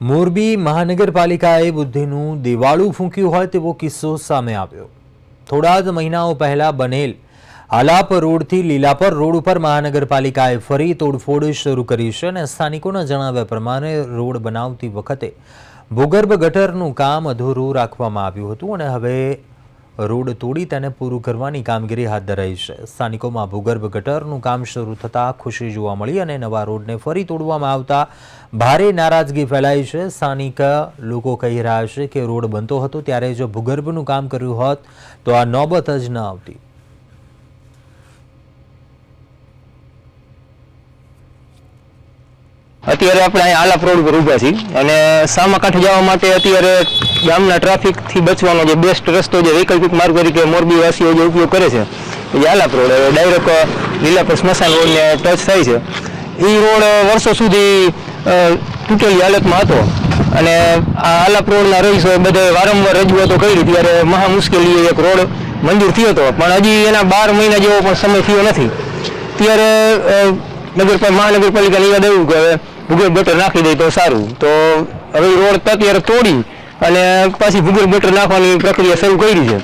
મોરબી મહાનગરપાલિકાએ બુદ્ધિનું દિવાળું ફૂંક્યું હોય તેવો કિસ્સો સામે આવ્યો। થોડા જ મહિનાઓ પહેલા બનેલ આલાપ રોડથી લીલાપર રોડ ઉપર મહાનગરપાલિકાએ ફરી તોડફોડ શરૂ કરી છે અને સ્થાનિકોના જણાવ્યા પ્રમાણે રોડ બનાવતી વખતે ભૂગર્ભ ગટરનું કામ અધૂરું રાખવામાં આવ્યું હતું અને હવે રોડ તોડી તેને પૂરું કરવાની કામગીરી હાથ ધરાઈ છે। સ્થાનિકોમાં ભૂગર્ભ ગટરનું કામ શરૂ થતાં ખુશી જોવા મળી અને નવા રોડને ફરી તોડવામાં આવતા ભારે નારાજગી ફેલાઈ છે। સ્થાનિક લોકો કહી રહ્યા છે કે રોડ બનતો હતો ત્યારે જો ભૂગર્ભનું કામ કર્યું હોત તો આ નોબત જ ન આવતી। અત્યારે આપણે અહીં આલાપ રોડ પર ઊભા છીએ અને સામાકાંઠે જવા માટે અત્યારે ગામના ટ્રાફિકથી બચવાનો જે બેસ્ટ રસ્તો જે વૈકલ્પિક માર્ગ તરીકે મોરબી વાસીઓ જે ઉપયોગ કરે છે એ આલાપ રોડ ડાયરેક્ટ લીલાપર સ્મશાન રોડને ટચ થાય છે। એ રોડ વર્ષો સુધી તૂટેલી હાલતમાં હતો અને આ આલાપ રોડના રહીશોએ બધાએ વારંવાર રજૂઆતો કરી ત્યારે મહા મુશ્કેલીએ એક રોડ મંજૂર થયો હતો પણ હજી એના 12 મહિના જેવો પણ સમય થયો નથી। ત્યારે મહાનગરપાલિકાને યાદ આવ્યું કે હવે ભૂગર્ભ ગટર નાખી દે તો સારું, તો હવે રોડ અત્યારે તોડી અને પાછી ભૂગર્ભ ગટર નાખવાની પ્રક્રિયા શરૂ કરી છે।